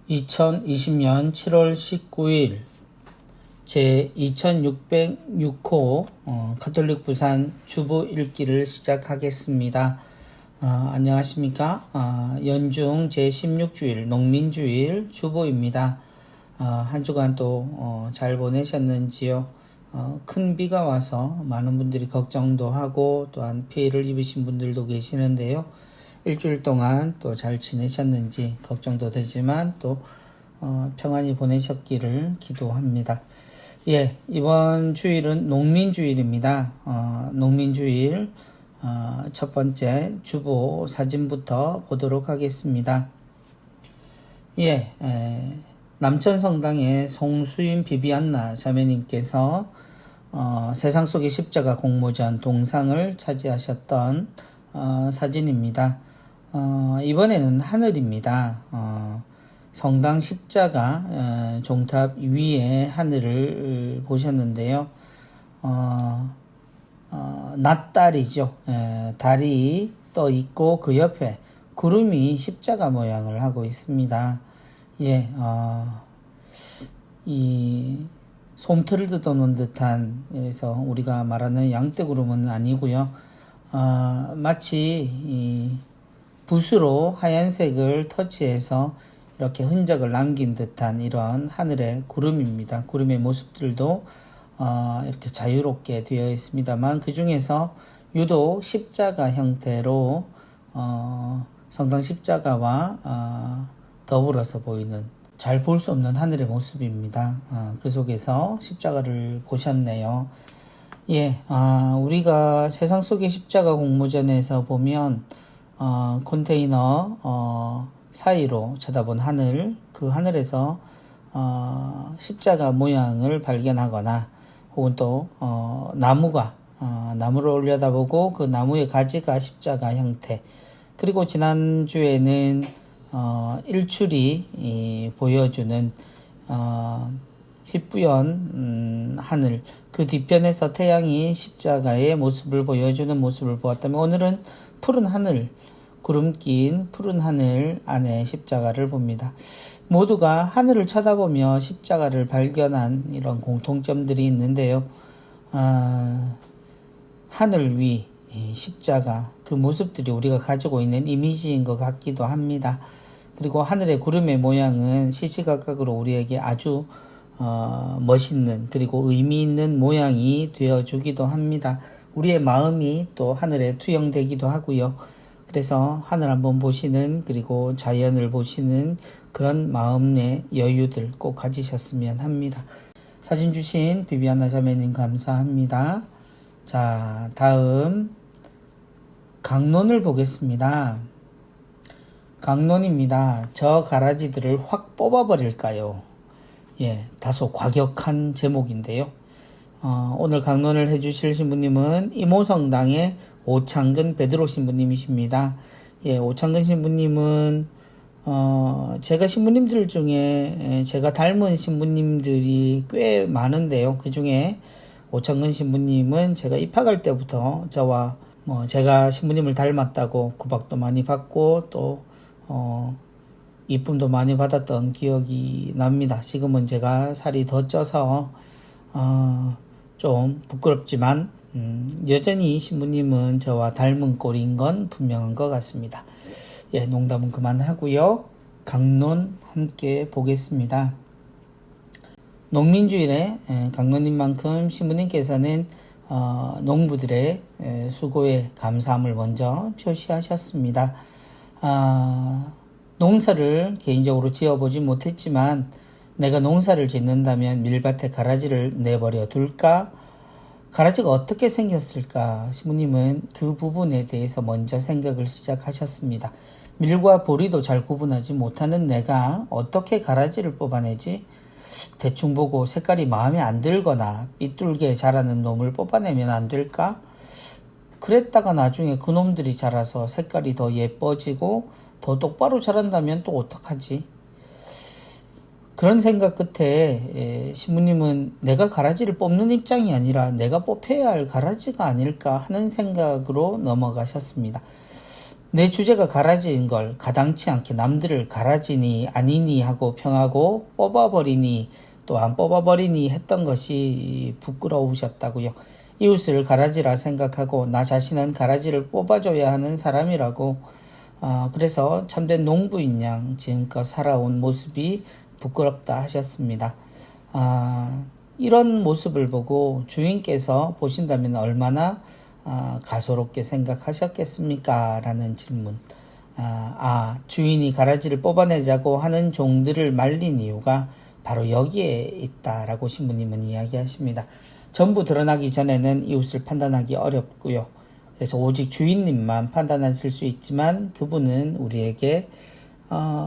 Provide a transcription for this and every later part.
2020년 7월 19일 제2606호 가톨릭 부산 주보 읽기를 시작하겠습니다. 안녕하십니까. 연중 제16주일 농민주일 주보입니다. 한 주간 또 잘 보내셨는지요? 큰 비가 와서 많은 분들이 걱정도 하고 또한 피해를 입으신 분들도 계시는데요. 일주일 동안 또 잘 지내셨는지 걱정도 되지만 또 평안히 보내셨기를 기도합니다. 예, 이번 주일은 농민주일입니다. 농민주일 첫 번째 주보 사진부터 보도록 하겠습니다. 예, 남천성당의 송수인 비비안나 자매님께서 세상 속의 십자가 공모전 동상을 차지하셨던 사진입니다. 이번에는 하늘입니다. 성당 십자가 종탑 위에 하늘을 보셨는데요. 낮달이죠. 달이 떠 있고 그 옆에 구름이 십자가 모양을 하고 있습니다. 예, 이 솜털을 뜯어놓은 듯한, 그래서 우리가 말하는 양떼구름은 아니고요. 마치 이 붓으로 하얀색을 터치해서 이렇게 흔적을 남긴 듯한 이런 하늘의 구름입니다. 구름의 모습들도 이렇게 자유롭게 되어 있습니다만 그 중에서 유독 십자가 형태로 성당 십자가와 더불어서 보이는, 잘 볼 수 없는 하늘의 모습입니다. 그 속에서 십자가를 보셨네요. 예, 우리가 세상 속의 십자가 공모전에서 보면 컨테이너 사이로 쳐다본 하늘, 그 하늘에서 십자가 모양을 발견하거나 혹은 또 나무를 올려다보고 그 나무의 가지가 십자가 형태, 그리고 지난주에는 일출이 보여주는 희뿌연 하늘, 그 뒤편에서 태양이 십자가의 모습을 보여주는 모습을 보았다면 오늘은 푸른 하늘, 구름 낀 푸른 하늘 안에 십자가를 봅니다. 모두가 하늘을 쳐다보며 십자가를 발견한 이런 공통점들이 있는데요. 하늘 위 십자가, 그 모습들이 우리가 가지고 있는 이미지인 것 같기도 합니다. 그리고 하늘의 구름의 모양은 시시각각으로 우리에게 아주 멋있는, 그리고 의미 있는 모양이 되어주기도 합니다. 우리의 마음이 또 하늘에 투영되기도 하고요. 그래서 하늘 한번 보시는, 그리고 자연을 보시는 그런 마음의 여유들 꼭 가지셨으면 합니다. 사진 주신 비비안나 자매님 감사합니다. 자, 다음 강론을 보겠습니다. 강론입니다. 저 가라지들을 확 뽑아버릴까요? 예, 다소 과격한 제목인데요. 오늘 강론을 해주실 신부님은 이모성당의 오창근 베드로 신부님이십니다. 예, 오창근 신부님은 제가 신부님들 중에 제가 닮은 신부님들이 꽤 많은데요. 그 중에 오창근 신부님은 제가 입학할 때부터 저와 제가 신부님을 닮았다고 구박도 많이 받고 또 이쁨도 많이 받았던 기억이 납니다. 지금은 제가 살이 더 쪄서 좀 부끄럽지만 여전히 신부님은 저와 닮은 꼴인 건 분명한 것 같습니다. 예, 농담은 그만하고요. 강론 함께 보겠습니다. 농민주일에 강론님만큼 신부님께서는 농부들의 수고에 감사함을 먼저 표시하셨습니다. 농사를 개인적으로 지어보지 못했지만 내가 농사를 짓는다면 밀밭에 가라지를 내버려 둘까? 가라지가 어떻게 생겼을까? 신부님은 그 부분에 대해서 먼저 생각을 시작하셨습니다. 밀과 보리도 잘 구분하지 못하는 내가 어떻게 가라지를 뽑아내지? 대충 보고 색깔이 마음에 안 들거나 삐뚤게 자라는 놈을 뽑아내면 안 될까? 그랬다가 나중에 그 놈들이 자라서 색깔이 더 예뻐지고 더 똑바로 자란다면 또 어떡하지? 그런 생각 끝에 신부님은 내가 가라지를 뽑는 입장이 아니라 내가 뽑혀야 할 가라지가 아닐까 하는 생각으로 넘어가셨습니다. 내 주제가 가라지인 걸 가당치 않게 남들을 가라지니 아니니 하고 평하고 뽑아버리니 또 안 뽑아버리니 했던 것이 부끄러우셨다고요. 이웃을 가라지라 생각하고 나 자신은 가라지를 뽑아줘야 하는 사람이라고 그래서 참된 농부인 양 지금껏 살아온 모습이 부끄럽다 하셨습니다. 이런 모습을 보고 주인께서 보신다면 얼마나 가소롭게 생각하셨겠습니까? 라는 질문. 주인이 가라지를 뽑아내자고 하는 종들을 말린 이유가 바로 여기에 있다라고 신부님은 이야기하십니다. 전부 드러나기 전에는 이웃을 판단하기 어렵고요. 그래서 오직 주인님만 판단하실 수 있지만 그분은 우리에게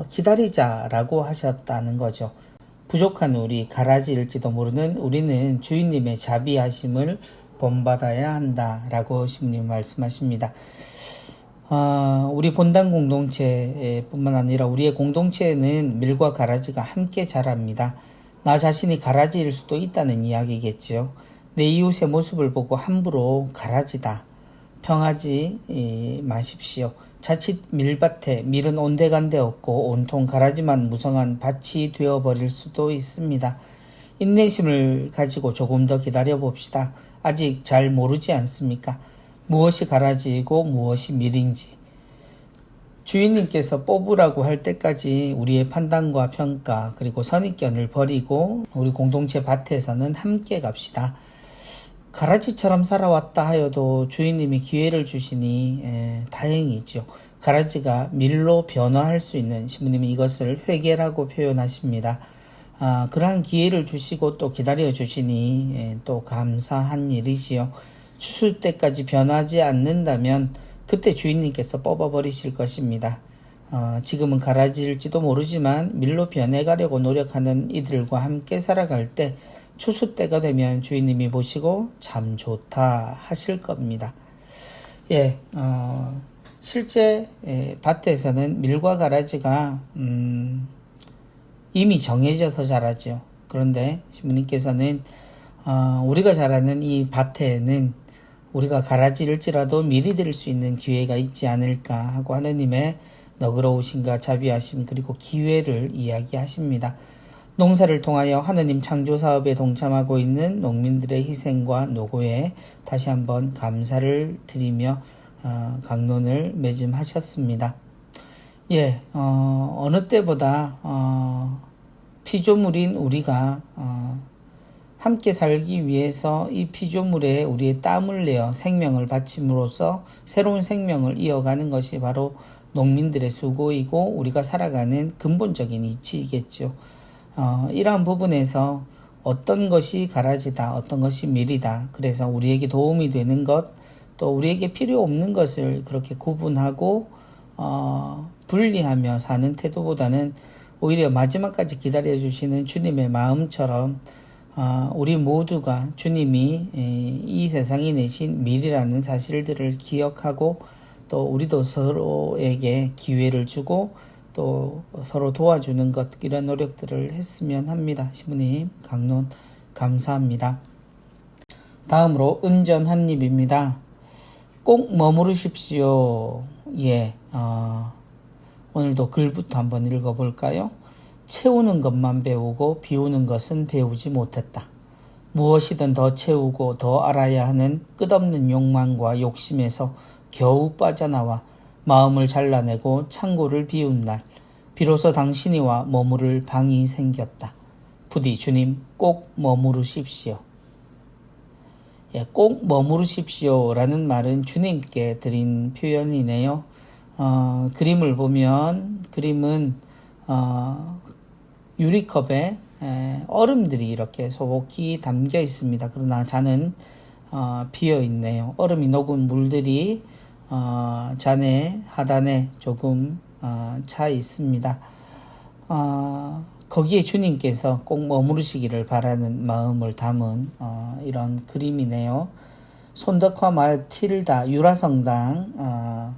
기다리자라고 하셨다는 거죠. 부족한 우리, 가라지일지도 모르는 우리는 주인님의 자비하심을 본받아야 한다라고 신부님 말씀하십니다. 우리 본당 공동체뿐만 아니라 우리의 공동체에는 밀과 가라지가 함께 자랍니다. 나 자신이 가라지일 수도 있다는 이야기겠지요. 내 이웃의 모습을 보고 함부로 가라지다 평하지 마십시오. 자칫 밀밭에 밀은 온데간데 없고 온통 가라지만 무성한 밭이 되어버릴 수도 있습니다. 인내심을 가지고 조금 더 기다려 봅시다. 아직 잘 모르지 않습니까? 무엇이 가라지이고 무엇이 밀인지. 주인님께서 뽑으라고 할 때까지 우리의 판단과 평가 그리고 선입견을 버리고 우리 공동체 밭에서는 함께 갑시다. 가라지처럼 살아왔다 하여도 주인님이 기회를 주시니 다행이죠. 가라지가 밀로 변화할 수 있는 신부님이 이것을 회개라고 표현하십니다. 그러한 기회를 주시고 또 기다려 주시니 또 감사한 일이지요. 추수 때까지 변하지 않는다면 그때 주인님께서 뽑아버리실 것입니다. 지금은 가라지일지도 모르지만 밀로 변해가려고 노력하는 이들과 함께 살아갈 때 추수 때가 되면 주인님이 보시고 참 좋다 하실 겁니다. 실제 밭에서는 밀과 가라지가 이미 정해져서 자라죠. 그런데 신부님께서는 우리가 자라는 이 밭에는 우리가 가라지일지라도 밀이 될 수 있는 기회가 있지 않을까 하고 하느님의 너그러우심과 자비하심 그리고 기회를 이야기하십니다. 농사를 통하여 하느님 창조 사업에 동참하고 있는 농민들의 희생과 노고에 다시 한번 감사를 드리며 강론을 매짐하셨습니다. 어느 때보다 피조물인 우리가 함께 살기 위해서 이 피조물에 우리의 땀을 내어 생명을 바침으로써 새로운 생명을 이어가는 것이 바로 농민들의 수고이고 우리가 살아가는 근본적인 이치이겠죠. 이러한 부분에서 어떤 것이 가라지다, 어떤 것이 밀이다. 그래서 우리에게 도움이 되는 것, 또 우리에게 필요 없는 것을 그렇게 구분하고 분리하며 사는 태도보다는 오히려 마지막까지 기다려주시는 주님의 마음처럼 우리 모두가 주님이 이 세상에 내신 밀이라는 사실들을 기억하고 또 우리도 서로에게 기회를 주고 또 서로 도와주는 것 이런 노력들을 했으면 합니다. 신부님 강론 감사합니다. 다음으로 은전 한입입니다. 꼭 머무르십시오. 오늘도 글부터 한번 읽어볼까요? 채우는 것만 배우고 비우는 것은 배우지 못했다. 무엇이든 더 채우고 더 알아야 하는 끝없는 욕망과 욕심에서 겨우 빠져나와 마음을 잘라내고 창고를 비운 날 비로소 당신이와 머무를 방이 생겼다. 부디 주님 꼭 머무르십시오. 꼭 머무르십시오 라는 말은 주님께 드린 표현이네요. 그림을 보면 그림은 유리컵에 얼음들이 이렇게 소복히 담겨 있습니다. 그러나 잔은 비어 있네요. 얼음이 녹은 물들이 잔의 하단에 조금 차 있습니다. 거기에 주님께서 꼭 머무르시기를 바라는 마음을 담은 이런 그림이네요. 손덕화 마틸다 유라성당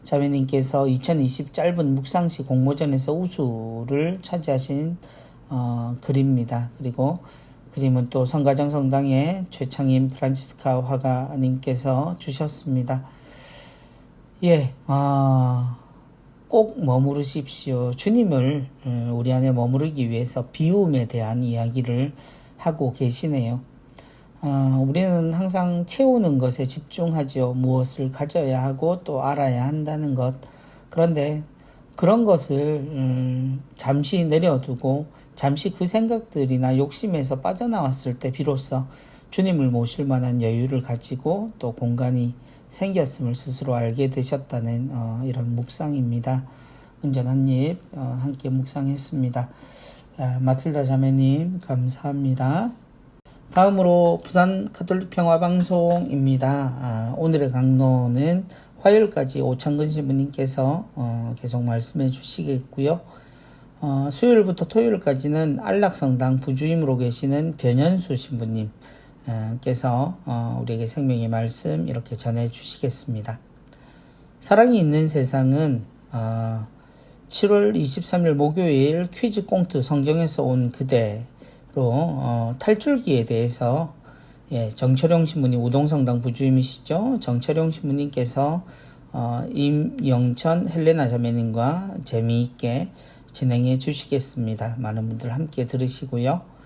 자매님께서 2020 짧은 묵상시 공모전에서 우수를 차지하신 글입니다. 그리고 그림은 또 성가정 성당의 최창임 프란치스카 화가님께서 주셨습니다. 예, 꼭 머무르십시오. 주님을 우리 안에 머무르기 위해서 비움에 대한 이야기를 하고 계시네요. 우리는 항상 채우는 것에 집중하죠. 무엇을 가져야 하고 또 알아야 한다는 것. 그런데 그런 것을 잠시 내려두고 잠시 그 생각들이나 욕심에서 빠져나왔을 때 비로소 주님을 모실 만한 여유를 가지고 또 공간이 생겼음을 스스로 알게 되셨다는 이런 묵상입니다. 은전 한입 함께 묵상했습니다. 마틸다 자매님 감사합니다. 다음으로 부산 가톨릭 평화방송입니다. 오늘의 강론은 화요일까지 오창근 신부님께서 계속 말씀해 주시겠고요. 수요일부터 토요일까지는 안락성당 부주임으로 계시는 변현수 신부님 께서 우리에게 생명의 말씀 이렇게 전해 주시겠습니다. 사랑이 있는 세상은 7월 23일 목요일 퀴즈 꽁트 성경에서 온 그대로 탈출기에 대해서 정철용 신부님 우동성당 부주임이시죠. 정철용 신부님께서 임영천 헬레나 자매님과 재미있게 진행해 주시겠습니다. 많은 분들 함께 들으시고요.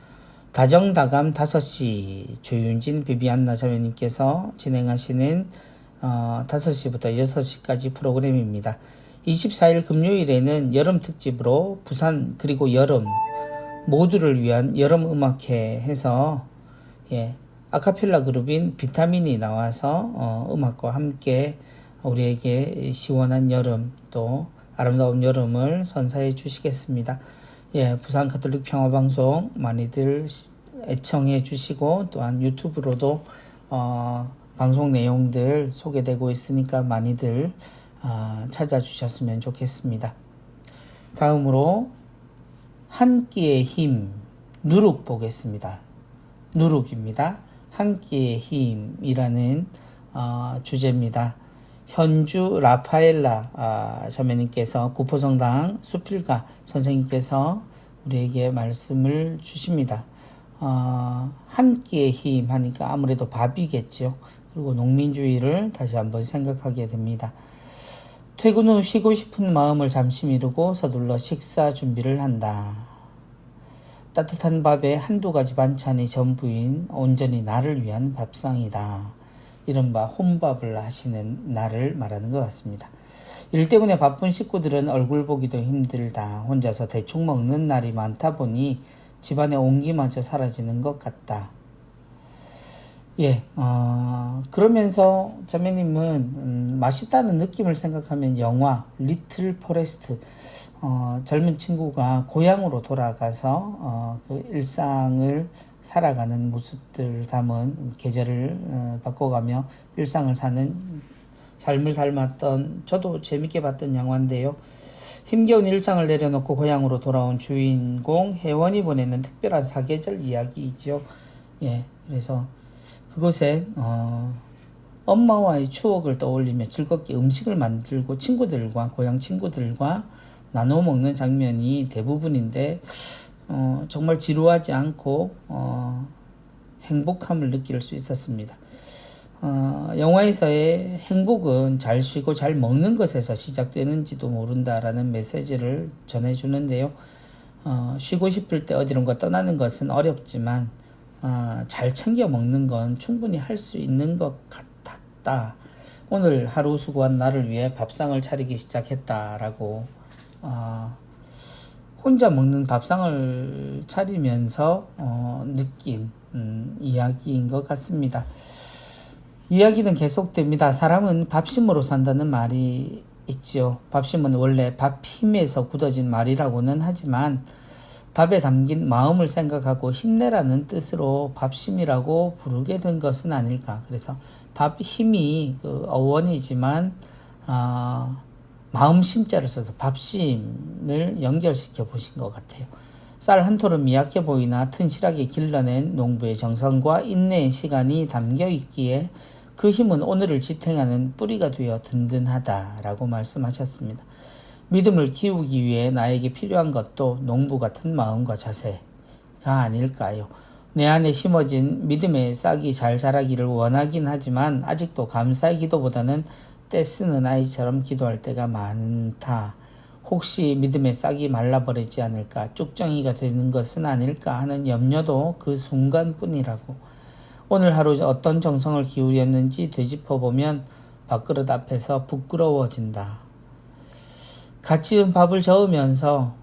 다정다감 5시 조윤진 비비안나 자매님께서 진행하시는 5시부터 6시까지 프로그램입니다. 24일 금요일에는 여름 특집으로 부산 그리고 여름 모두를 위한 여름 음악회 해서 아카펠라 그룹인 비타민이 나와서 음악과 함께 우리에게 시원한 여름 또 아름다운 여름을 선사해 주시겠습니다. 부산 가톨릭 평화방송 많이들 애청해 주시고 또한 유튜브로도 방송 내용들 소개되고 있으니까 많이들 찾아주셨으면 좋겠습니다. 다음으로 한 끼의 힘 누룩 보겠습니다. 누룩입니다. 한 끼의 힘이라는 주제입니다. 현주 라파엘라 자매님께서 구포성당 수필가 선생님께서 우리에게 말씀을 주십니다. 한 끼의 힘 하니까 아무래도 밥이겠죠. 그리고 농민주의를 다시 한번 생각하게 됩니다. 퇴근 후 쉬고 싶은 마음을 잠시 미루고 서둘러 식사 준비를 한다. 따뜻한 밥에 한두 가지 반찬이 전부인 온전히 나를 위한 밥상이다. 이른바 혼밥을 하시는 날을 말하는 것 같습니다. 일 때문에 바쁜 식구들은 얼굴 보기도 힘들다. 혼자서 대충 먹는 날이 많다 보니 집안의 온기마저 사라지는 것 같다. 그러면서 자매님은 맛있다는 느낌을 생각하면 영화 리틀 포레스트 젊은 친구가 고향으로 돌아가서 그 일상을 살아가는 모습들 담은 계절을 바꿔가며 일상을 사는 삶을 닮았던 저도 재밌게 봤던 영화인데요. 힘겨운 일상을 내려놓고 고향으로 돌아온 주인공 혜원이 보내는 특별한 사계절 이야기이죠. 그래서 그곳에 엄마와의 추억을 떠올리며 즐겁게 음식을 만들고 친구들과 고향 친구들과 나눠 먹는 장면이 대부분인데 정말 지루하지 않고 행복함을 느낄 수 있었습니다. 영화에서의 행복은 잘 쉬고 잘 먹는 것에서 시작되는지도 모른다라는 메시지를 전해주는데요. 쉬고 싶을 때 어디론가 떠나는 것은 어렵지만 잘 챙겨 먹는 건 충분히 할 수 있는 것 같았다. 오늘 하루 수고한 나를 위해 밥상을 차리기 시작했다라고 혼자 먹는 밥상을 차리면서 느낀 이야기인 것 같습니다. 이야기는 계속됩니다. 사람은 밥심으로 산다는 말이 있죠. 밥심은 원래 밥힘에서 굳어진 말이라고는 하지만 밥에 담긴 마음을 생각하고 힘내라는 뜻으로 밥심이라고 부르게 된 것은 아닐까. 그래서 밥힘이 그 어원이지만 마음심자를 써서 밥심을 연결시켜 보신 것 같아요. 쌀 한 톨은 미약해 보이나 튼실하게 길러낸 농부의 정성과 인내의 시간이 담겨 있기에 그 힘은 오늘을 지탱하는 뿌리가 되어 든든하다라고 말씀하셨습니다. 믿음을 키우기 위해 나에게 필요한 것도 농부 같은 마음과 자세가 아닐까요? 내 안에 심어진 믿음의 싹이 잘 자라기를 원하긴 하지만 아직도 감사의 기도보다는 떼쓰는 아이처럼 기도할 때가 많다. 혹시 믿음의 싹이 말라버리지 않을까, 쭉정이가 되는 것은 아닐까 하는 염려도 그 순간뿐이라고. 오늘 하루 어떤 정성을 기울였는지 되짚어보면 밥그릇 앞에서 부끄러워진다. 갓 지은 밥을 저으면서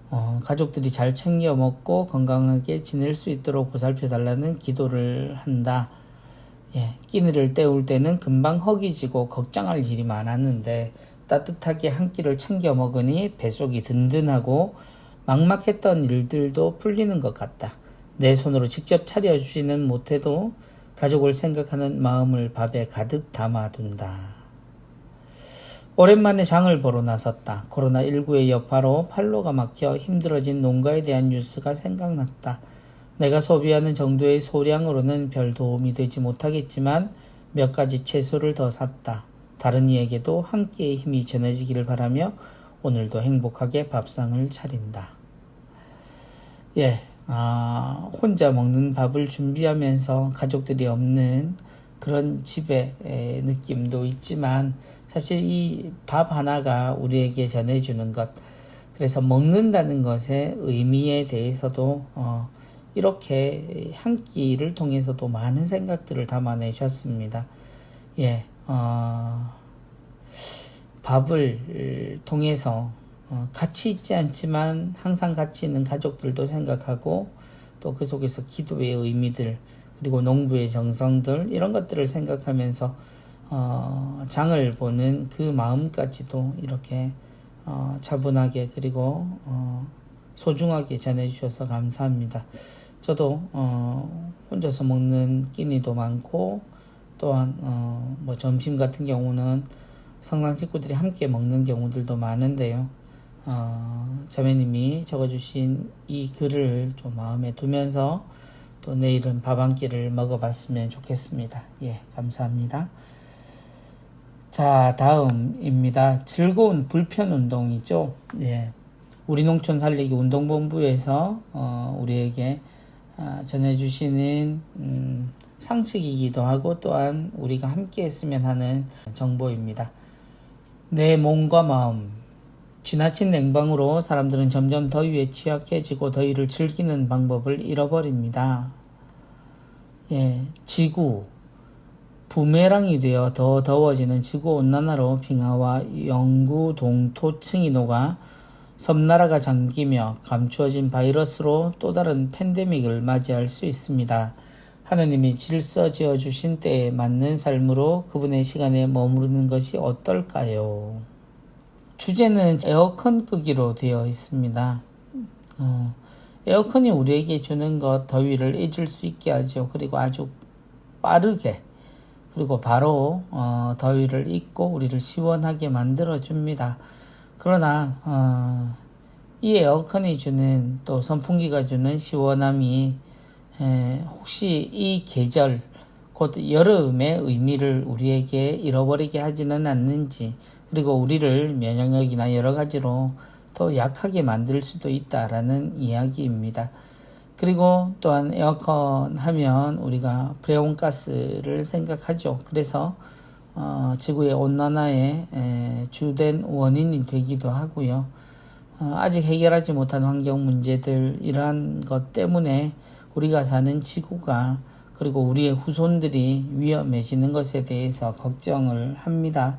가족들이 잘 챙겨 먹고 건강하게 지낼 수 있도록 보살펴달라는 기도를 한다. 끼니를 때울 때는 금방 허기지고 걱정할 일이 많았는데 따뜻하게 한 끼를 챙겨 먹으니 뱃속이 든든하고 막막했던 일들도 풀리는 것 같다. 내 손으로 직접 차려주지는 못해도 가족을 생각하는 마음을 밥에 가득 담아둔다. 오랜만에 장을 보러 나섰다. 코로나19의 여파로 판로가 막혀 힘들어진 농가에 대한 뉴스가 생각났다. 내가 소비하는 정도의 소량으로는 별 도움이 되지 못하겠지만 몇 가지 채소를 더 샀다. 다른 이에게도 한 끼의 힘이 전해지기를 바라며 오늘도 행복하게 밥상을 차린다. 혼자 먹는 밥을 준비하면서 가족들이 없는 그런 집의 느낌도 있지만 사실 이 밥 하나가 우리에게 전해주는 것, 그래서 먹는다는 것의 의미에 대해서도 이렇게 한 끼를 통해서도 많은 생각들을 담아내셨습니다. 밥을 통해서 같이 있지 않지만 항상 같이 있는 가족들도 생각하고 또 그 속에서 기도의 의미들, 그리고 농부의 정성들, 이런 것들을 생각하면서 장을 보는 그 마음까지도 이렇게 차분하게 그리고 소중하게 전해주셔서 감사합니다. 저도 혼자서 먹는 끼니도 많고, 또한 점심 같은 경우는 성당 식구들이 함께 먹는 경우들도 많은데요. 자매님이 적어주신 이 글을 좀 마음에 두면서 또 내일은 밥 한 끼를 먹어봤으면 좋겠습니다. 감사합니다. 자, 다음입니다. 즐거운 불편 운동이죠. 우리 농촌 살리기 운동본부에서 우리에게 전해주시는 상식이기도 하고 또한 우리가 함께 했으면 하는 정보입니다. 내 몸과 마음, 지나친 냉방으로 사람들은 점점 더위에 취약해지고 더위를 즐기는 방법을 잃어버립니다. 지구, 부메랑이 되어 더 더워지는 지구온난화로 빙하와 영구 동토층이 녹아 섬나라가 잠기며 감추어진 바이러스로 또 다른 팬데믹을 맞이할 수 있습니다. 하느님이 질서 지어주신 때에 맞는 삶으로 그분의 시간에 머무르는 것이 어떨까요? 주제는 에어컨 끄기로 되어 있습니다. 에어컨이 우리에게 주는 것, 더위를 잊을 수 있게 하죠. 그리고 아주 빠르게, 그리고 바로 더위를 잊고 우리를 시원하게 만들어줍니다. 그러나 이 에어컨이 주는, 또 선풍기가 주는 시원함이 혹시 이 계절, 곧 여름의 의미를 우리에게 잃어버리게 하지는 않는지, 그리고 우리를 면역력이나 여러 가지로 더 약하게 만들 수도 있다라는 이야기입니다. 그리고 또한 에어컨 하면 우리가 프레온가스를 생각하죠. 그래서 지구의 온난화의 주된 원인이 되기도 하고요. 아직 해결하지 못한 환경 문제들, 이러한 것 때문에 우리가 사는 지구가, 그리고 우리의 후손들이 위험해지는 것에 대해서 걱정을 합니다.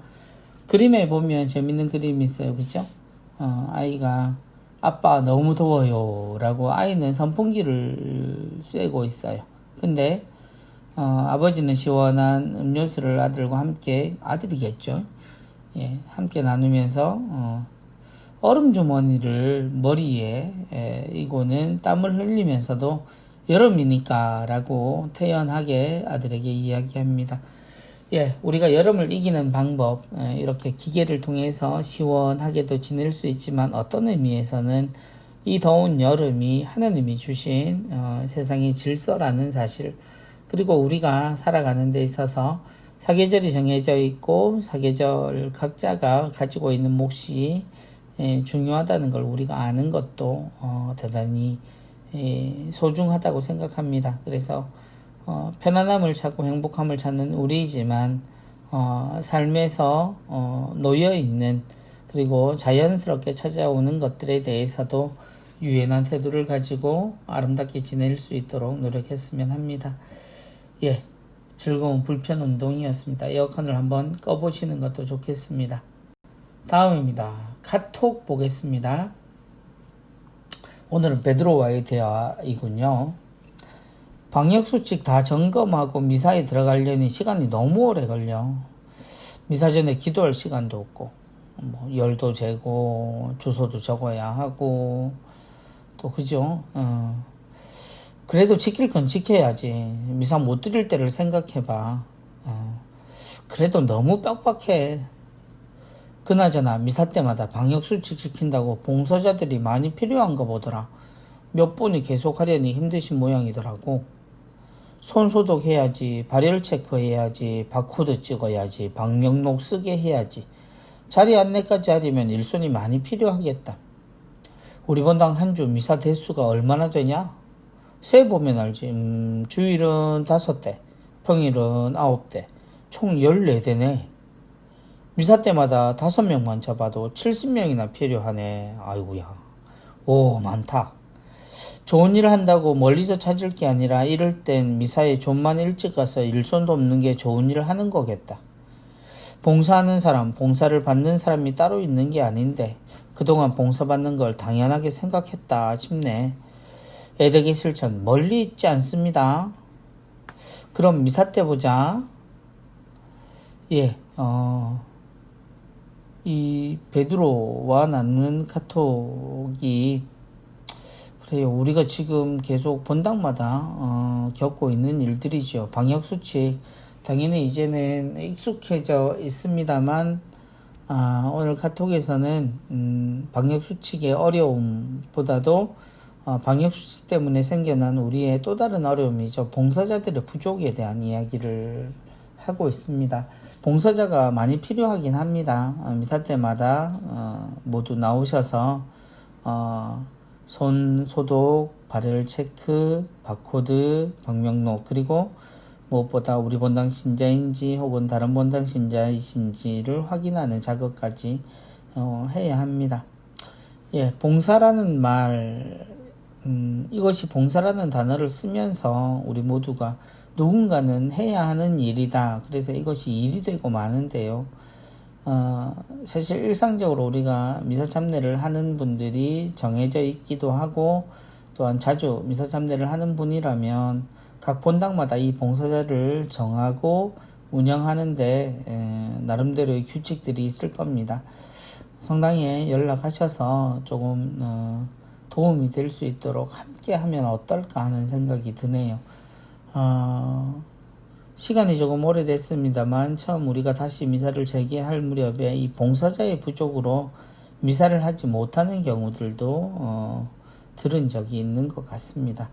그림에 보면 재밌는 그림이 있어요. 그죠? 아이가 아빠 너무 더워요 라고, 아이는 선풍기를 쐬고 있어요. 근데 아버지는 시원한 음료수를 아들과 함께, 아들이겠죠, 함께 나누면서 얼음 주머니를 머리에 이고는 땀을 흘리면서도 여름이니까 라고 태연하게 아들에게 이야기합니다. 우리가 여름을 이기는 방법, 이렇게 기계를 통해서 시원하게도 지낼 수 있지만 어떤 의미에서는 이 더운 여름이 하나님이 주신 세상의 질서라는 사실, 그리고 우리가 살아가는 데 있어서 사계절이 정해져 있고 사계절 각자가 가지고 있는 몫이 중요하다는 걸 우리가 아는 것도 대단히 소중하다고 생각합니다. 그래서 편안함을 찾고 행복함을 찾는 우리이지만 삶에서 놓여 있는 그리고 자연스럽게 찾아오는 것들에 대해서도 유연한 태도를 가지고 아름답게 지낼 수 있도록 노력했으면 합니다. 예, 즐거운 불편 운동이었습니다. 에어컨을 한번 꺼보시는 것도 좋겠습니다. 다음입니다. 카톡 보겠습니다. 오늘은 베드로와의 대화이군요. 방역수칙 다 점검하고 미사에 들어가려니 시간이 너무 오래 걸려. 미사 전에 기도할 시간도 없고, 열도 재고, 주소도 적어야 하고, 또, 그죠? 그래도 지킬 건 지켜야지. 미사 못 드릴 때를 생각해봐. 그래도 너무 빡빡해. 그나저나 미사 때마다 방역수칙 지킨다고 봉사자들이 많이 필요한가 보더라. 몇 분이 계속 하려니 힘드신 모양이더라고. 손 소독해야지, 발열 체크해야지, 바코드 찍어야지, 방역록 쓰게 해야지. 자리 안내까지 하려면 일손이 많이 필요하겠다. 우리 본당 한 주 미사 대수가 얼마나 되냐? 세보면 알지. 주일은 5대, 평일은 9대, 총 14대네. 미사 때마다 5명만 잡아도 70명이나 필요하네. 아이고야. 오, 많다. 좋은 일을 한다고 멀리서 찾을 게 아니라 이럴 땐 미사에 좀만 일찍 가서 일손도 없는 게 좋은 일을 하는 거겠다. 봉사하는 사람, 봉사를 받는 사람이 따로 있는 게 아닌데 그동안 봉사받는 걸 당연하게 생각했다 싶네. 애덕의 실천 멀리 있지 않습니다. 그럼 미사 때 보자. 예, 이 베드로와 나누는 카톡이 그래요. 우리가 지금 계속 본당마다 겪고 있는 일들이죠. 방역수칙 당연히 이제는 익숙해져 있습니다만 오늘 카톡에서는 방역수칙의 어려움보다도 방역수칙 때문에 생겨난 우리의 또 다른 어려움이죠. 봉사자들의 부족에 대한 이야기를 하고 있습니다. 봉사자가 많이 필요하긴 합니다. 미사 때마다 모두 나오셔서 손 소독, 발열 체크, 바코드, 방명록 그리고 무엇보다 우리 본당 신자인지 혹은 다른 본당 신자이신지를 확인하는 작업까지 해야 합니다. 예, 봉사라는 말, 이것이 봉사라는 단어를 쓰면서 우리 모두가 누군가는 해야 하는 일이다. 그래서 이것이 일이 되고 마는데요. 사실 일상적으로 우리가 미사 참례를 하는 분들이 정해져 있기도 하고 또한 자주 미사 참례를 하는 분이라면 각 본당마다 이 봉사자를 정하고 운영하는데 나름대로의 규칙들이 있을 겁니다. 성당에 연락하셔서 조금 도움이 될 수 있도록 함께 하면 어떨까 하는 생각이 드네요. 시간이 조금 오래됐습니다만 처음 우리가 다시 미사를 재개할 무렵에 이 봉사자의 부족으로 미사를 하지 못하는 경우들도 들은 적이 있는 것 같습니다.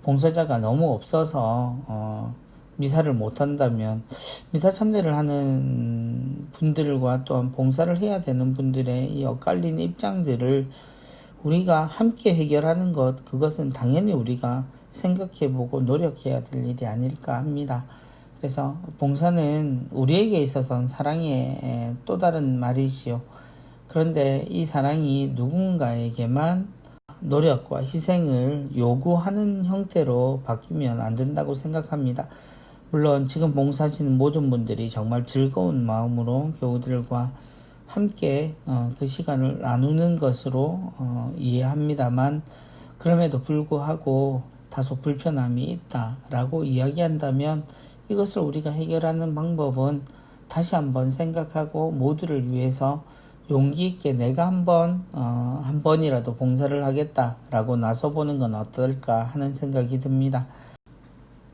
봉사자가 너무 없어서 미사를 못한다면 미사 참배를 하는 분들과 또한 봉사를 해야 되는 분들의 이 엇갈린 입장들을 우리가 함께 해결하는 것, 그것은 당연히 우리가 생각해보고 노력해야 될 일이 아닐까 합니다. 그래서 봉사는 우리에게 있어서는 사랑의 또 다른 말이지요. 그런데 이 사랑이 누군가에게만 노력과 희생을 요구하는 형태로 바뀌면 안 된다고 생각합니다. 물론 지금 봉사하시는 모든 분들이 정말 즐거운 마음으로 교우들과 함께 그 시간을 나누는 것으로 이해합니다만 그럼에도 불구하고 다소 불편함이 있다라고 이야기한다면 이것을 우리가 해결하는 방법은 다시 한번 생각하고 모두를 위해서 용기 있게 내가 한 번이라도 봉사를 하겠다라고 나서보는 건 어떨까 하는 생각이 듭니다.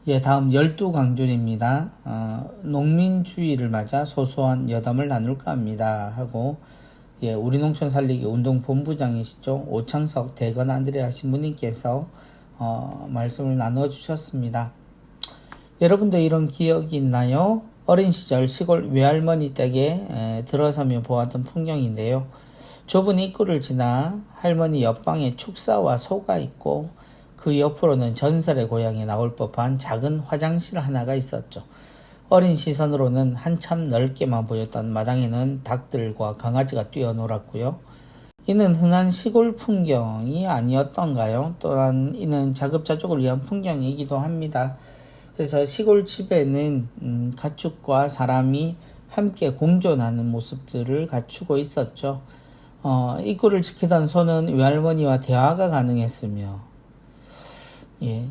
예, 다음 12강조입니다. 농민주의를 맞아 소소한 여담을 나눌까 합니다. 하고, 예, 우리 농촌 살리기 운동본부장이시죠. 오창석 대건 안드레아 신부님께서 말씀을 나눠주셨습니다. 여러분도 이런 기억이 있나요? 어린 시절 시골 외할머니 댁에 들어서며 보았던 풍경인데요. 좁은 입구를 지나 할머니 옆방에 축사와 소가 있고 그 옆으로는 전설의 고향에 나올 법한 작은 화장실 하나가 있었죠. 어린 시선으로는 한참 넓게만 보였던 마당에는 닭들과 강아지가 뛰어놀았고요. 이는 흔한 시골 풍경이 아니었던가요? 또한 이는 자급자족을 위한 풍경이기도 합니다. 그래서 시골 집에는 가축과 사람이 함께 공존하는 모습들을 갖추고 있었죠. 입구를 지키던 소는 외할머니와 대화가 가능했으며,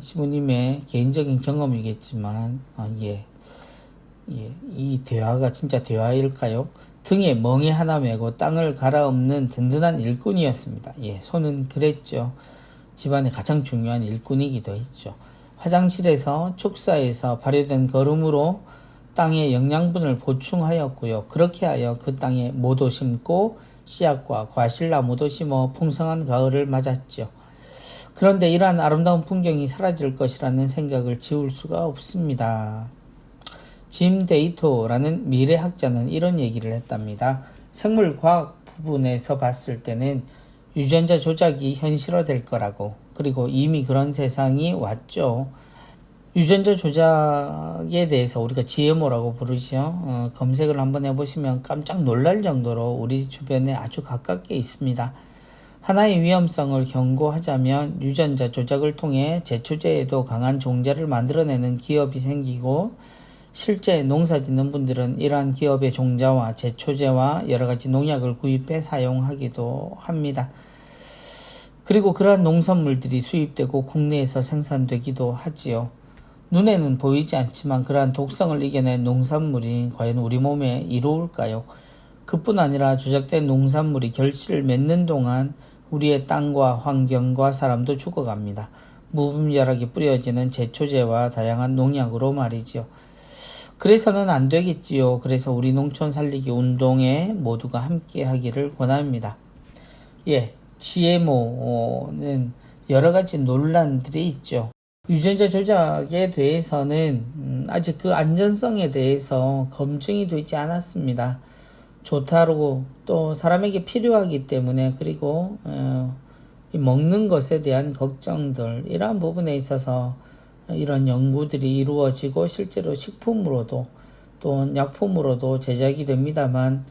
시부님의 개인적인 경험이겠지만, 이 대화가 진짜 대화일까요? 등에 멍에 하나 메고 땅을 갈아엎는 든든한 일꾼이었습니다. 소는 그랬죠. 집안의 가장 중요한 일꾼이기도 했죠. 화장실에서 축사에서 발효된 거름으로 땅의 영양분을 보충하였고요. 그렇게 하여 그 땅에 모도 심고 씨앗과 과실나무도 심어 풍성한 가을을 맞았죠. 그런데 이러한 아름다운 풍경이 사라질 것이라는 생각을 지울 수가 없습니다. 짐 데이토라는 미래학자는 이런 얘기를 했답니다. 생물과학 부분에서 봤을 때는 유전자 조작이 현실화될 거라고, 그리고 이미 그런 세상이 왔죠. 유전자 조작에 대해서 우리가 GMO라고 부르죠. 검색을 한번 해보시면 깜짝 놀랄 정도로 우리 주변에 아주 가깝게 있습니다. 하나의 위험성을 경고하자면 유전자 조작을 통해 제초제에도 강한 종자를 만들어내는 기업이 생기고, 실제 농사 짓는 분들은 이러한 기업의 종자와 제초제와 여러가지 농약을 구입해 사용하기도 합니다. 그리고 그러한 농산물들이 수입되고 국내에서 생산되기도 하지요. 눈에는 보이지 않지만 그러한 독성을 이겨낸 농산물이 과연 우리 몸에 이로울까요? 그뿐 아니라 조작된 농산물이 결실을 맺는 동안 우리의 땅과 환경과 사람도 죽어갑니다. 무분별하게 뿌려지는 제초제와 다양한 농약으로 말이지요. 그래서는 안 되겠지요. 그래서 우리 농촌 살리기 운동에 모두가 함께 하기를 권합니다. GMO는 여러 가지 논란들이 있죠. 유전자 조작에 대해서는 아직 그 안전성에 대해서 검증이 되지 않았습니다. 좋다고 또 사람에게 필요하기 때문에, 그리고 먹는 것에 대한 걱정들, 이러한 부분에 있어서 이런 연구들이 이루어지고 실제로 식품으로도 또 약품으로도 제작이 됩니다만,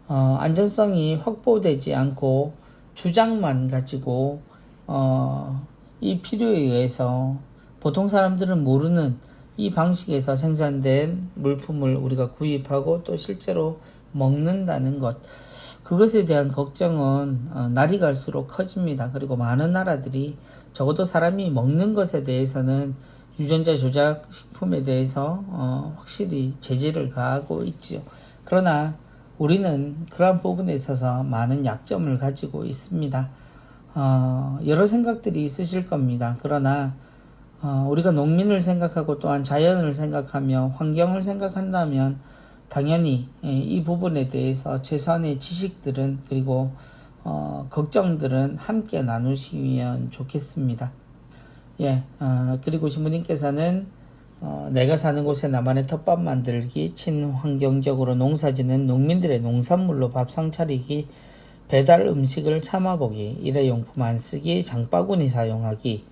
안전성이 확보되지 않고 주장만 가지고 이 필요에 의해서 보통 사람들은 모르는 이 방식에서 생산된 물품을 우리가 구입하고 또 실제로 먹는다는 것, 그것에 대한 걱정은 날이 갈수록 커집니다. 그리고 많은 나라들이 적어도 사람이 먹는 것에 대해서는 유전자 조작 식품에 대해서 확실히 제재를 가하고 있지요. 그러나 우리는 그러한 부분에 있어서 많은 약점을 가지고 있습니다. 여러 생각들이 있으실 겁니다. 그러나 우리가 농민을 생각하고 또한 자연을 생각하며 환경을 생각한다면 당연히 이 부분에 대해서 최소한의 지식들은, 그리고 걱정들은 함께 나누시면 좋겠습니다. 그리고 신부님께서는 내가 사는 곳에 나만의 텃밭 만들기, 친환경적으로 농사짓는 농민들의 농산물로 밥상 차리기, 배달 음식을 참아보기, 일회용품 안 쓰기, 장바구니 사용하기,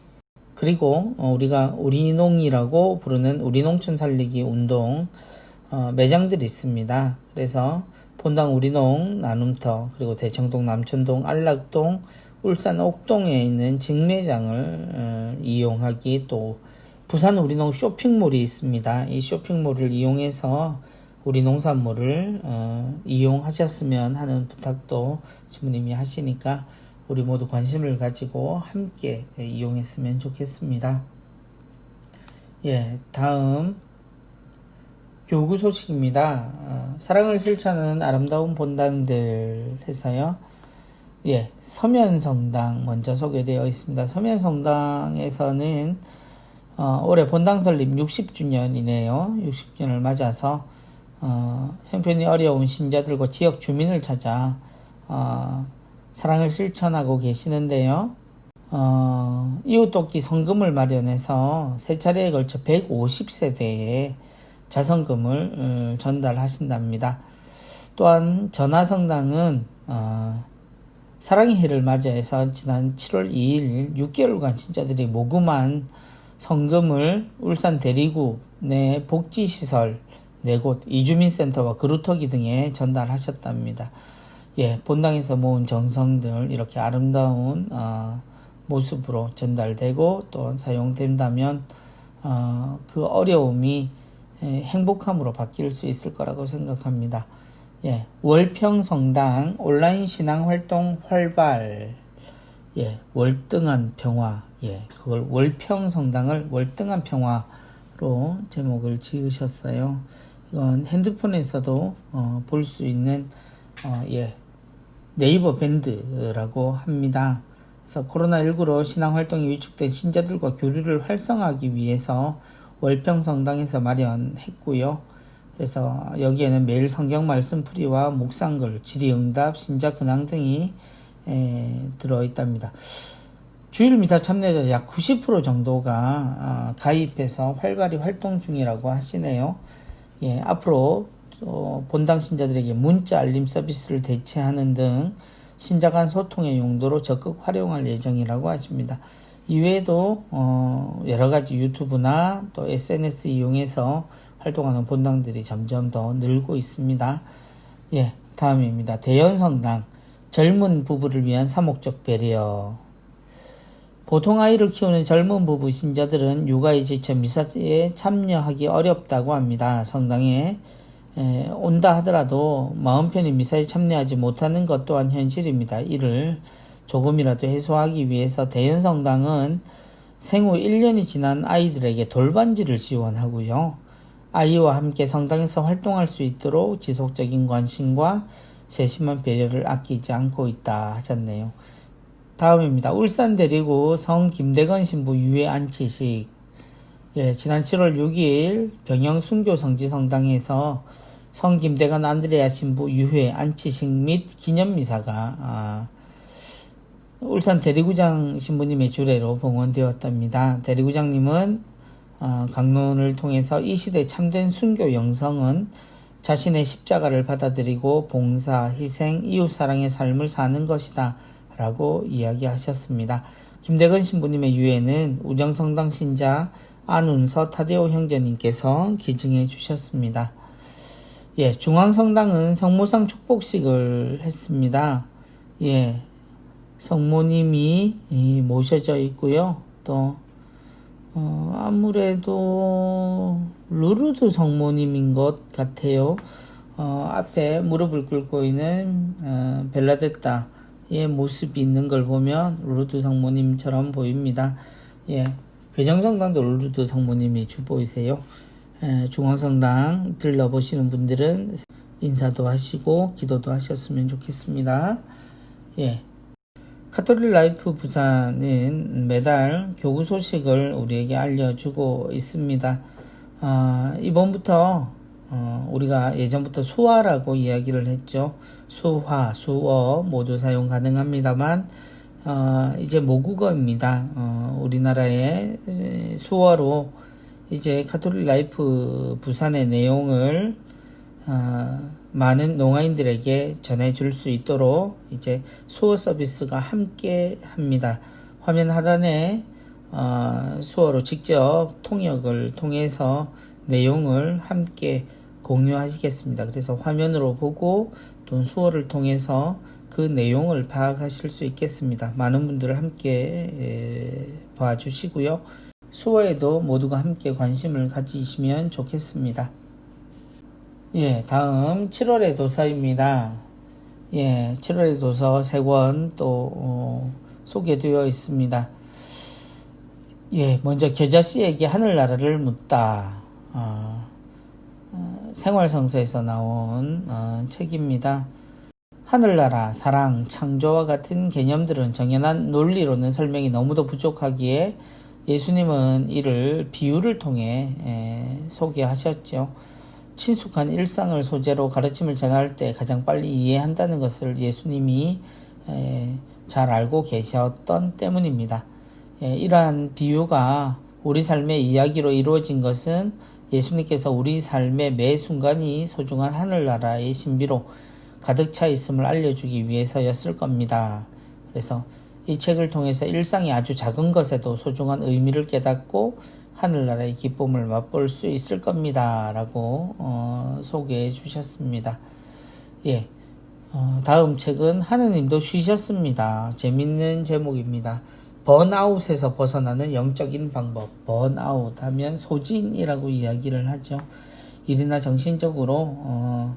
그리고 우리가 우리농이라고 부르는 우리농촌 살리기 운동 매장들이 있습니다. 그래서 본당 우리농 나눔터, 그리고 대청동, 남천동, 안락동, 울산 옥동에 있는 직매장을 이용하기, 또 부산 우리농 쇼핑몰이 있습니다. 이 쇼핑몰을 이용해서 우리 농산물을 이용하셨으면 하는 부탁도 신부님이 하시니까 우리 모두 관심을 가지고 함께 이용했으면 좋겠습니다. 다음 교구 소식입니다. 사랑을 실천하는 아름다운 본당들 해서요. 서면성당 먼저 소개되어 있습니다. 서면성당에서는 올해 본당 설립 60주년이네요. 60주년을 맞아서 형편이 어려운 신자들과 지역 주민을 찾아 사랑을 실천하고 계시는데요. 이웃돕기 성금을 마련해서 세 차례에 걸쳐 150세대에 자선금을 전달하신답니다. 또한 전하성당은 사랑의 해를 맞이해서 지난 7월 2일 6개월간 신자들이 모금한 성금을 울산 대리구 내 복지시설 4곳 이주민센터와 그루터기 등에 전달하셨답니다. 예, 본당에서 모은 정성들 이렇게 아름다운 모습으로 전달되고 또 사용된다면 그 어려움이 행복함으로 바뀔 수 있을 거라고 생각합니다. 예, 월평성당 온라인 신앙 활동 활발. 예, 월등한 평화. 예, 그걸 월평성당을 월등한 평화로 제목을 지으셨어요. 이건 핸드폰에서도 볼 수 있는 예, 네이버 밴드라고 합니다. 그래서 코로나19로 신앙활동이 위축된 신자들과 교류를 활성화하기 위해서 월평성당에서 마련했고요. 그래서 여기에는 매일 성경 말씀 풀이와 묵상글, 질의응답, 신자 근황 등이 들어있답니다. 주일 미사 참여자 약 90% 정도가 가입해서 활발히 활동 중이라고 하시네요. 예, 앞으로 본당 신자들에게 문자 알림 서비스를 대체하는 등 신자 간 소통의 용도로 적극 활용할 예정이라고 하십니다. 이외에도 여러 가지 유튜브나 또 SNS 이용해서 활동하는 본당들이 점점 더 늘고 있습니다. 예, 다음입니다. 대연성당 젊은 부부를 위한 사목적 배려. 보통 아이를 키우는 젊은 부부 신자들은 육아에 지쳐 미사에 참여하기 어렵다고 합니다. 성당에 온다 하더라도 마음 편히 미사에 참여하지 못하는 것 또한 현실입니다. 이를 조금이라도 해소하기 위해서 대연성당은 생후 1년이 지난 아이들에게 돌반지를 지원하고요. 아이와 함께 성당에서 활동할 수 있도록 지속적인 관심과 세심한 배려를 아끼지 않고 있다 하셨네요. 다음입니다. 울산 대리구 성 김대건 신부 유해 안치식. 예, 지난 7월 6일 병영 순교 성지 성당에서 성 김대건 안드레아 신부 유해 안치식 및 기념미사가 울산 대리구장 신부님의 주례로 봉헌되었답니다. 대리구장님은 강론을 통해서 이 시대 참된 순교 영성은 자신의 십자가를 받아들이고 봉사, 희생, 이웃사랑의 삶을 사는 것이다 라고 이야기하셨습니다. 김대건 신부님의 유해는 우정성당 신자 안운서 타데오 형제님께서 기증해 주셨습니다. 예, 중앙성당은 성모상 축복식을 했습니다. 예, 성모님이 모셔져 있고요. 또 아무래도 루르드 성모님인 것 같아요. 앞에 무릎을 꿇고 있는 벨라데타의 모습이 있는 걸 보면 루르드 성모님처럼 보입니다. 예, 괴정성당도 루르드 성모님이 주보이세요. 중앙성당 들러보시는 분들은 인사도 하시고 기도도 하셨으면 좋겠습니다. 예. 카톨릭 라이프 부산은 매달 교구 소식을 우리에게 알려주고 있습니다. 이번부터 우리가 예전부터 수화라고 이야기를 했죠. 수화, 수어 모두 사용 가능합니다만 이제 모국어입니다. 우리나라의 수어로 이제 카톨릭 라이프 부산의 내용을 많은 농아인들에게 전해줄 수 있도록 이제 수어 서비스가 함께 합니다. 화면 하단에 수어로 직접 통역을 통해서 내용을 함께 공유하시겠습니다. 그래서 화면으로 보고 또 수어를 통해서 그 내용을 파악하실 수 있겠습니다. 많은 분들을 함께 봐주시고요. 수어에도 모두가 함께 관심을 가지시면 좋겠습니다. 예, 다음 7월의 도서입니다. 예, 7월의 도서 3권 또 소개되어 있습니다. 예, 먼저 겨자씨에게 하늘나라를 묻다. 생활성서에서 나온 책입니다. 하늘나라, 사랑, 창조와 같은 개념들은 정연한 논리로는 설명이 너무도 부족하기에 예수님은 이를 비유를 통해 소개하셨죠. 친숙한 일상을 소재로 가르침을 전할 때 가장 빨리 이해한다는 것을 예수님이 잘 알고 계셨던 때문입니다. 이러한 비유가 우리 삶의 이야기로 이루어진 것은 예수님께서 우리 삶의 매 순간이 소중한 하늘나라의 신비로 가득 차 있음을 알려주기 위해서였을 겁니다. 그래서 이 책을 통해서 일상의 아주 작은 것에도 소중한 의미를 깨닫고 하늘나라의 기쁨을 맛볼 수 있을 겁니다. 라고 소개해 주셨습니다. 예, 다음 책은 하느님도 쉬셨습니다. 재밌는 제목입니다. 번아웃에서 벗어나는 영적인 방법. 번아웃 하면 소진이라고 이야기를 하죠. 일이나 정신적으로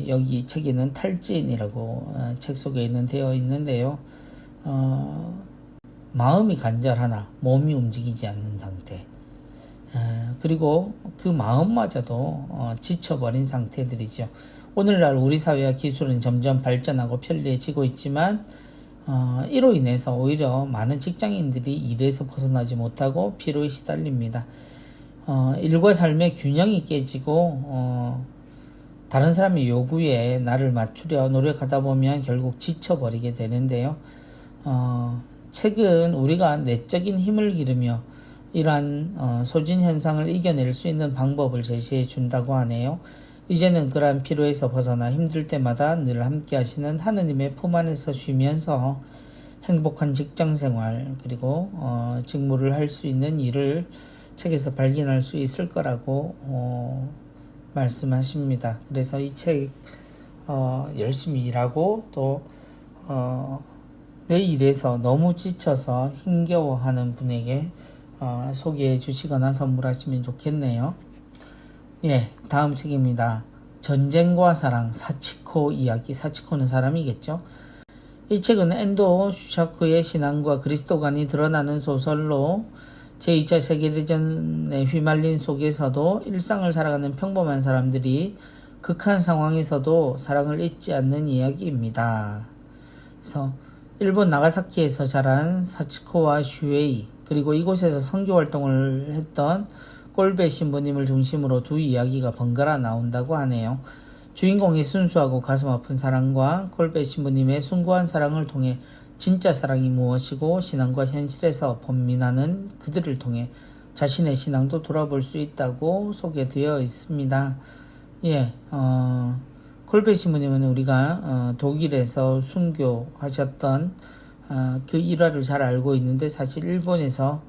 여기 책에는 탈진이라고 책 속에는 되어 있는데요. 마음이 간절하나 몸이 움직이지 않는 상태. 그리고 그 마음마저도 지쳐버린 상태들이죠. 오늘날 우리 사회와 기술은 점점 발전하고 편리해지고 있지만 이로 인해서 오히려 많은 직장인들이 일에서 벗어나지 못하고 피로에 시달립니다. 일과 삶의 균형이 깨지고 다른 사람의 요구에 나를 맞추려 노력하다 보면 결국 지쳐버리게 되는데요. 책은 우리가 내적인 힘을 기르며 이러한 소진 현상을 이겨낼 수 있는 방법을 제시해 준다고 하네요. 이제는 그러한 피로에서 벗어나 힘들 때마다 늘 함께 하시는 하느님의 품 안에서 쉬면서 행복한 직장생활 그리고 직무를 할 수 있는 일을 책에서 발견할 수 있을 거라고 말씀하십니다. 그래서 이 책 열심히 일하고 또 내 일에서 너무 지쳐서 힘겨워하는 분에게 소개해 주시거나 선물하시면 좋겠네요. 예, 다음 책입니다. 전쟁과 사랑, 사치코 이야기. 사치코는 사람이겠죠. 이 책은 엔도 슈샤크의 신앙과 그리스도관이 드러나는 소설로 제2차 세계대전에 휘말린 속에서도 일상을 살아가는 평범한 사람들이 극한 상황에서도 사랑을 잊지 않는 이야기입니다. 그래서 일본 나가사키에서 자란 사치코와 슈에이 그리고 이곳에서 선교활동을 했던 꼴베 신부님을 중심으로 두 이야기가 번갈아 나온다고 하네요. 주인공이 순수하고 가슴 아픈 사랑과 꼴베 신부님의 숭고한 사랑을 통해 진짜 사랑이 무엇이고 신앙과 현실에서 번민하는 그들을 통해 자신의 신앙도 돌아볼 수 있다고 소개되어 있습니다. 예, 콜베 신부님은 우리가 독일에서 순교하셨던 그 일화를 잘 알고 있는데 사실 일본에서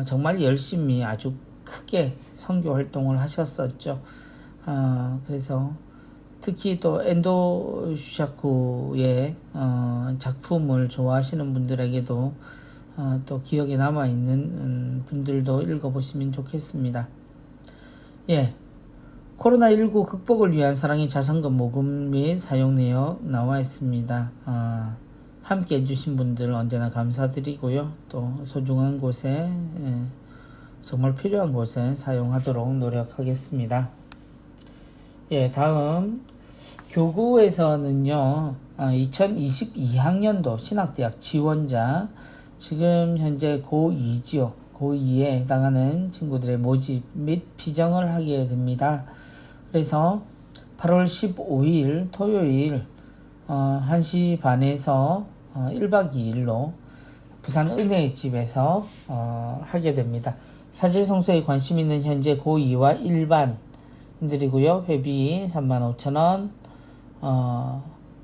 정말 열심히 아주 크게 선교 활동을 하셨었죠. 그래서 특히 또 엔도 슈샤쿠의 작품을 좋아하시는 분들에게도 또 기억에 남아있는 분들도 읽어보시면 좋겠습니다. 예, 코로나19 극복을 위한 사랑의 자선금 모금 및 사용 내역 나와 있습니다. 함께 해주신 분들 언제나 감사드리고요. 또 소중한 곳에 정말 필요한 곳에 사용하도록 노력하겠습니다. 예, 다음 교구에서는요 2022학년도 신학대학 지원자 지금 현재 고2지요. 고2에 해당하는 친구들의 모집 및 피정을 하게 됩니다. 그래서 8월 15일 토요일 1시 반에서 1박 2일로 부산 은혜의 집에서 하게 됩니다. 사제성소에 관심 있는 현재 고2와 일반인들이고요. 회비 35,000원,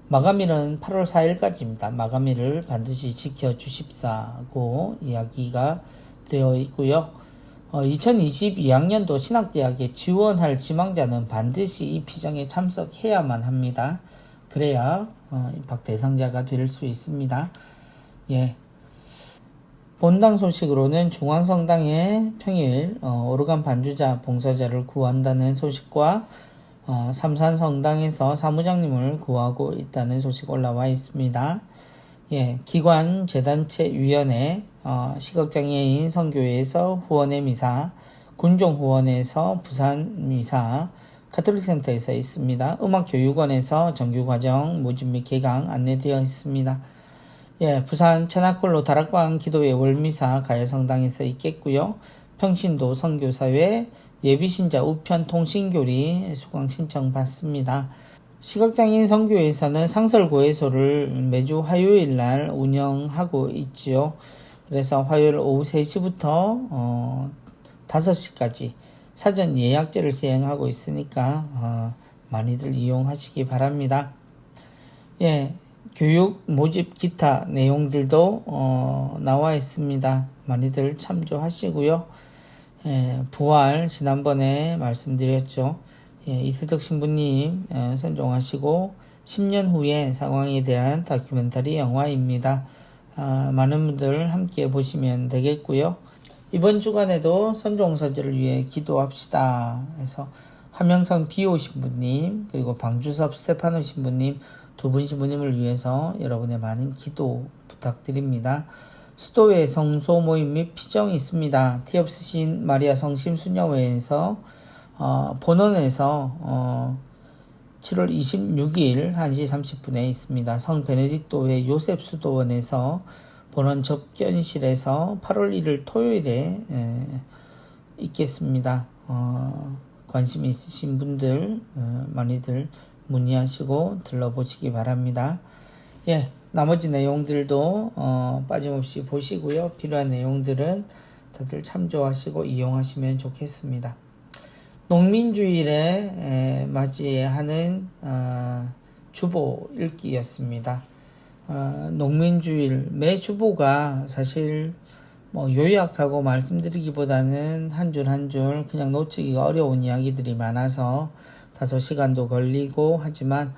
마감일은 8월 4일까지입니다. 마감일을 반드시 지켜주십사고 이야기가 되어 있고요. 2022학년도 신학대학에 지원할 지망자는 반드시 이 피정에 참석해야만 합니다. 그래야 입학 대상자가 될 수 있습니다. 예. 본당 소식으로는 중앙성당에 평일 오르간 반주자 봉사자를 구한다는 소식과 삼산성당에서 사무장님을 구하고 있다는 소식 올라와 있습니다. 예, 기관 재단체위원회 시각장애인 선교회에서 후원의 미사, 군종후원에서 부산 미사, 카톨릭센터에서 있습니다. 음악교육원에서 정규과정 모집 및 개강 안내되어 있습니다. 예, 부산 천하콜로 다락방 기도회 월미사 가야성당에서 있겠고요. 평신도 선교사회 예비신자 우편 통신교리 수강 신청 받습니다. 시각장애인 선교회에서는 상설고해소를 매주 화요일 날 운영하고 있지요. 그래서 화요일 오후 3시부터 5시까지 사전 예약제를 시행하고 있으니까 많이들 이용하시기 바랍니다. 예, 교육 모집 기타 내용들도 나와 있습니다. 많이들 참조하시고요. 부활 지난번에 말씀드렸죠. 이세덕 신부님 선종하시고 10년 후의 상황에 대한 다큐멘터리 영화입니다. 많은 분들 함께 보시면 되겠고요. 이번 주간에도 선종사제를 위해 기도합시다 해서 함영상 비오 신부님 그리고 방주섭 스테파노 신부님 두 분 신부님을 위해서 여러분의 많은 기도 부탁드립니다. 수도회 성소 모임 및 피정이 있습니다. 티 없으신 마리아 성심 수녀회에서 본원에서 7월 26일 1시 30분에 있습니다. 성 베네딕토회 요셉 수도원에서 본원 접견실에서 8월 1일 토요일에 있겠습니다. 관심 있으신 분들 많이들 문의하시고 들러보시기 바랍니다. 나머지 내용들도 빠짐없이 보시고요. 필요한 내용들은 다들 참조하시고 이용하시면 좋겠습니다. 농민주일에 맞이하는 주보 읽기였습니다. 농민주일 매 주보가 사실 요약하고 말씀드리기보다는 한 줄 한 줄 그냥 놓치기가 어려운 이야기들이 많아서 다소 시간도 걸리고 하지만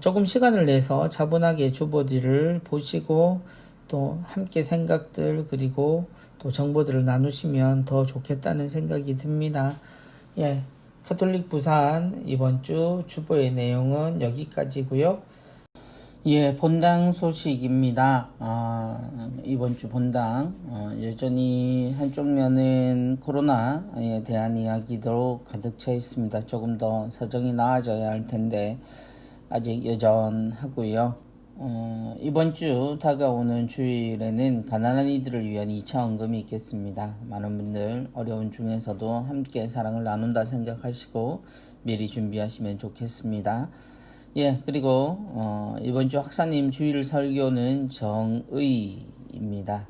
조금 시간을 내서 차분하게 주보들을 보시고 또 함께 생각들 그리고 또 정보들을 나누시면 더 좋겠다는 생각이 듭니다. 카톨릭 부산 이번 주 주보의 내용은 여기까지고요. 본당 소식입니다. 이번 주 본당 여전히 한쪽 면은 코로나에 대한 이야기로 가득 차 있습니다. 조금 더 사정이 나아져야 할 텐데 아직 여전하고요. 이번 주 다가오는 주일에는 가난한 이들을 위한 2차 헌금이 있겠습니다. 많은 분들 어려운 중에서도 함께 사랑을 나눈다 생각하시고 미리 준비하시면 좋겠습니다. 그리고 이번 주 학사님 주일 설교는 정의입니다.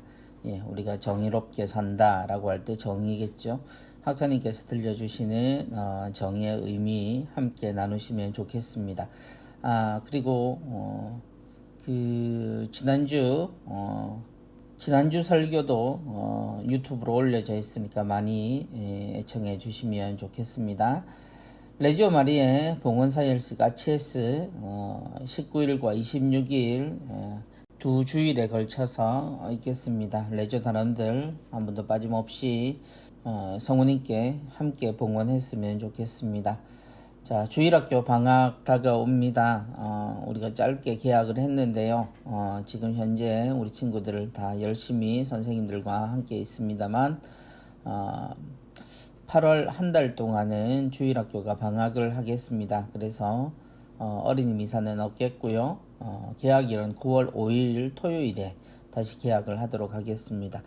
우리가 정의롭게 산다라고 할 때 정의겠죠. 학사님께서 들려주시는 정의의 의미 함께 나누시면 좋겠습니다. 그리고 지난주 설교도 유튜브로 올려져 있으니까 많이 애청해 주시면 좋겠습니다. 레지오 마리의 봉헌사열식 아치에스 19일과 26일 두 주일에 걸쳐서 있겠습니다. 레지오 단원들 한 번도 빠짐없이 성우님께 함께 봉헌했으면 좋겠습니다. 자, 주일학교 방학 다가옵니다. 우리가 짧게 개학을 했는데요. 지금 현재 우리 친구들을 다 열심히 선생님들과 함께 있습니다만 8월 한 달 동안은 주일학교가 방학을 하겠습니다. 그래서 어린이 미사는 없겠고요. 개학일은 9월 5일 토요일에 다시 개학을 하도록 하겠습니다.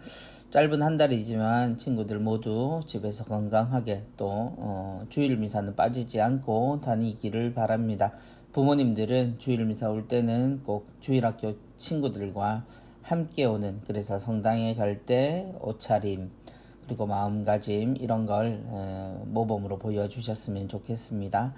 짧은 한 달이지만 친구들 모두 집에서 건강하게 또 주일 미사는 빠지지 않고 다니기를 바랍니다. 부모님들은 주일 미사 올 때는 꼭 주일학교 친구들과 함께 오는, 그래서 성당에 갈 때 옷차림 그리고 마음가짐 이런 걸 모범으로 보여주셨으면 좋겠습니다.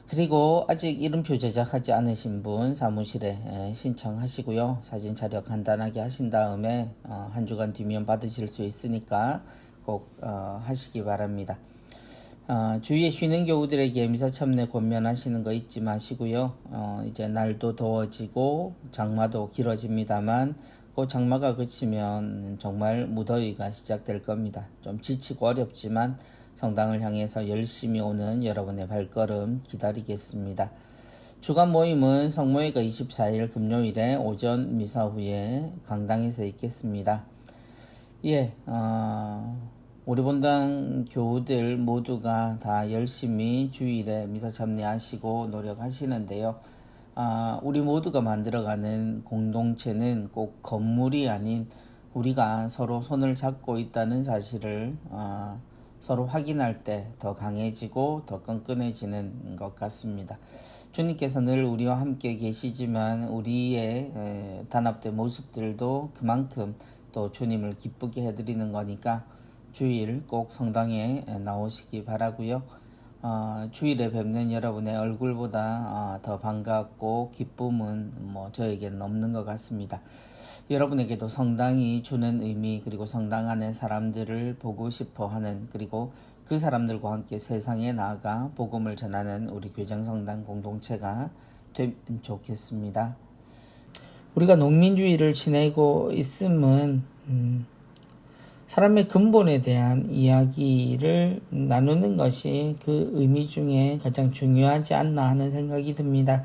그리고 아직 이름표 제작하지 않으신 분 사무실에 신청하시고요. 사진 촬영 간단하게 하신 다음에 한 주간 뒤면 받으실 수 있으니까 꼭 하시기 바랍니다. 주위에 쉬는 교우들에게 미사 참내 권면하시는 거 잊지 마시고요. 이제 날도 더워지고 장마도 길어집니다만 그 장마가 그치면 정말 무더위가 시작될 겁니다. 좀 지치고 어렵지만 성당을 향해서 열심히 오는 여러분의 발걸음 기다리겠습니다. 주간 모임은 성모회가 24일 금요일에 오전 미사 후에 강당에서 있겠습니다. 우리 본당 교우들 모두가 다 열심히 주일에 미사 참여하시고 노력하시는데요. 우리 모두가 만들어가는 공동체는 꼭 건물이 아닌 우리가 서로 손을 잡고 있다는 사실을 서로 확인할 때 더 강해지고 더 끈끈해지는 것 같습니다. 주님께서 늘 우리와 함께 계시지만 우리의 단합된 모습들도 그만큼 또 주님을 기쁘게 해드리는 거니까 주일 꼭 성당에 나오시기 바라고요. 주일에 뵙는 여러분의 얼굴보다 더 반갑고 기쁨은 저에게는 없는 것 같습니다. 여러분에게도 성당이 주는 의미, 그리고 성당 안에 사람들을 보고 싶어 하는, 그리고 그 사람들과 함께 세상에 나아가 복음을 전하는 우리 교장성당 공동체가 되면 좋겠습니다. 우리가 농민주의를 지내고 있음은 사람의 근본에 대한 이야기를 나누는 것이 그 의미 중에 가장 중요하지 않나 하는 생각이 듭니다.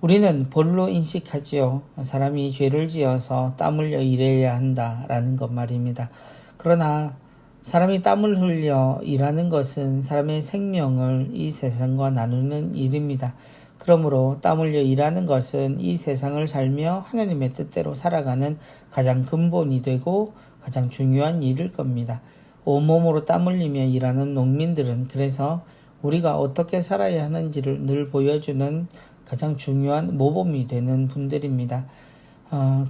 우리는 본로 인식하지요. 사람이 죄를 지어서 땀 흘려 일해야 한다라는 것 말입니다. 그러나 사람이 땀을 흘려 일하는 것은 사람의 생명을 이 세상과 나누는 일입니다. 그러므로 땀 흘려 일하는 것은 이 세상을 살며 하나님의 뜻대로 살아가는 가장 근본이 되고 가장 중요한 일일 겁니다. 온몸으로 땀 흘리며 일하는 농민들은 그래서 우리가 어떻게 살아야 하는지를 늘 보여주는 가장 중요한 모범이 되는 분들입니다.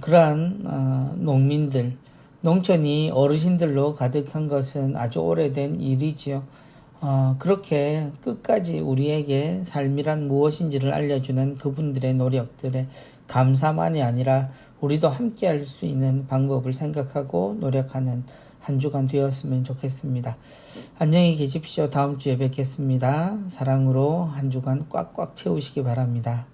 그러한 농민들, 농촌이 어르신들로 가득한 것은 아주 오래된 일이지요. 그렇게 끝까지 우리에게 삶이란 무엇인지를 알려주는 그분들의 노력들에 감사만이 아니라 우리도 함께 할 수 있는 방법을 생각하고 노력하는 한 주간 되었으면 좋겠습니다. 안녕히 계십시오. 다음 주에 뵙겠습니다. 사랑으로 한 주간 꽉꽉 채우시기 바랍니다.